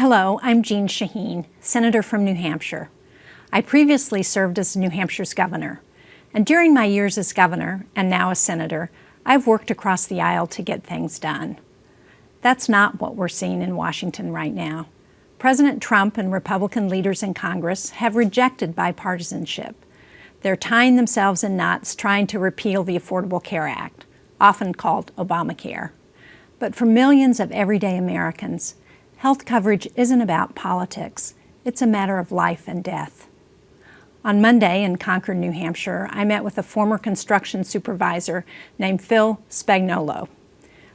Hello, I'm Jean Shaheen, Senator from New Hampshire. I previously served as New Hampshire's governor, and during my years as governor, and now as senator, I've worked across the aisle to get things done. That's not what we're seeing in Washington right now. President Trump and Republican leaders in Congress have rejected bipartisanship. They're tying themselves in knots trying to repeal the Affordable Care Act, often called Obamacare. But for millions of everyday Americans, health coverage isn't about politics. It's a matter of life and death. On Monday in Concord, New Hampshire, I met with a former construction supervisor named Phil Spagnuolo.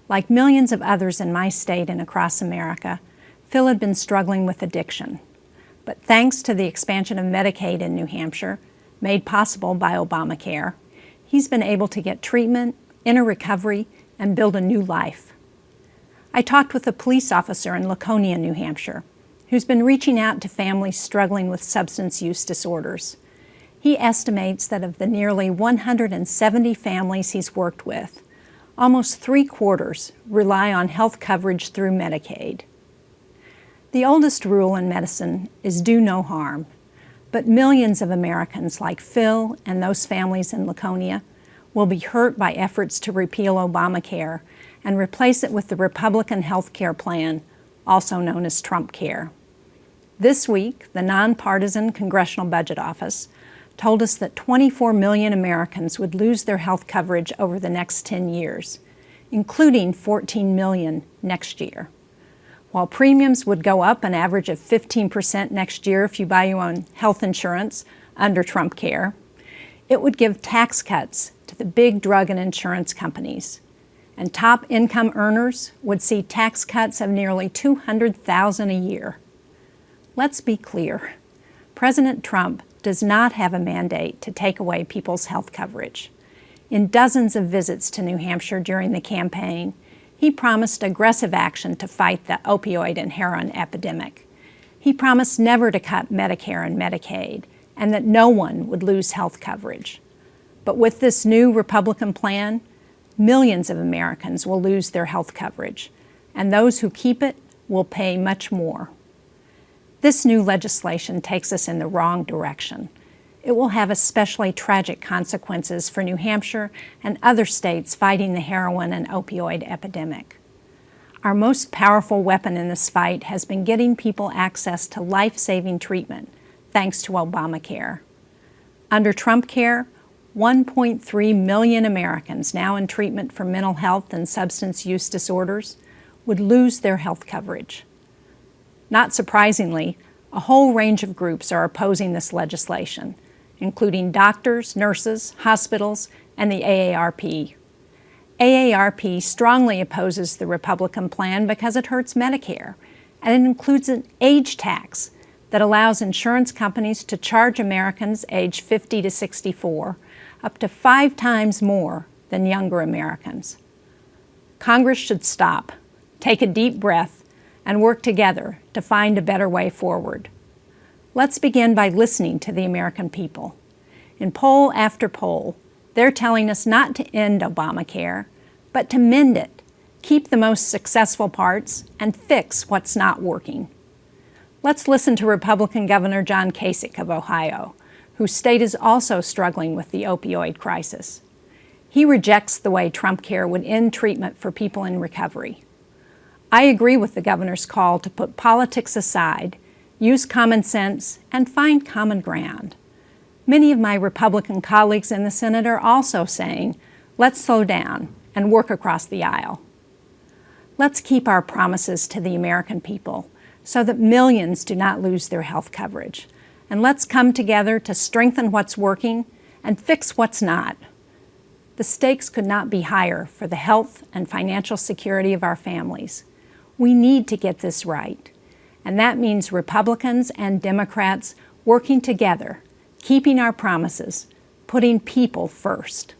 Like millions of others in my state and across America, Phil had been struggling with addiction. But thanks to the expansion of Medicaid in New Hampshire, made possible by Obamacare, he's been able to get treatment, enter recovery, and build a new life. I talked with a police officer in Laconia, New Hampshire, who's been reaching out to families struggling with substance use disorders. He estimates that of the nearly 170 families he's worked with, almost 3/4 rely on health coverage through Medicaid. The oldest rule in medicine is do no harm, but millions of Americans like Phil and those families in Laconia will be hurt by efforts to repeal Obamacare and replace it with the Republican health care plan, also known as Trump Care. This week, the nonpartisan Congressional Budget Office told us that 24 million Americans would lose their health coverage over the next 10 years, including 14 million next year. While premiums would go up an average of 15% next year if you buy your own health insurance under Trump Care, it would give tax cuts to the big drug and insurance companies. And top income earners would see tax cuts of nearly $200,000 a year. Let's be clear. President Trump does not have a mandate to take away people's health coverage. In dozens of visits to New Hampshire during the campaign, he promised aggressive action to fight the opioid and heroin epidemic. He promised never to cut Medicare and Medicaid, and that no one would lose health coverage. But with this new Republican plan, millions of Americans will lose their health coverage, and those who keep it will pay much more. This new legislation takes us in the wrong direction. It will have especially tragic consequences for New Hampshire and other states fighting the heroin and opioid epidemic. Our most powerful weapon in this fight has been getting people access to life-saving treatment, thanks to Obamacare. Under Trump Care, 1.3 million Americans now in treatment for mental health and substance use disorders would lose their health coverage. Not surprisingly, a whole range of groups are opposing this legislation, including doctors, nurses, hospitals, and the AARP. AARP strongly opposes the Republican plan because it hurts Medicare, and it includes an age tax that allows insurance companies to charge Americans aged 50 to 64 up to 5 times more than younger Americans. Congress should stop, take a deep breath, and work together to find a better way forward. Let's begin by listening to the American people. In poll after poll, they're telling us not to end Obamacare, but to mend it, keep the most successful parts, and fix what's not working. Let's listen to Republican Governor John Kasich of Ohio, whose state is also struggling with the opioid crisis. He rejects the way Trump Care would end treatment for people in recovery. I agree with the governor's call to put politics aside, use common sense, and find common ground. Many of my Republican colleagues in the Senate are also saying, let's slow down and work across the aisle. Let's keep our promises to the American people so that millions do not lose their health coverage. And let's come together to strengthen what's working and fix what's not. The stakes could not be higher for the health and financial security of our families. We need to get this right. And that means Republicans and Democrats working together, keeping our promises, putting people first.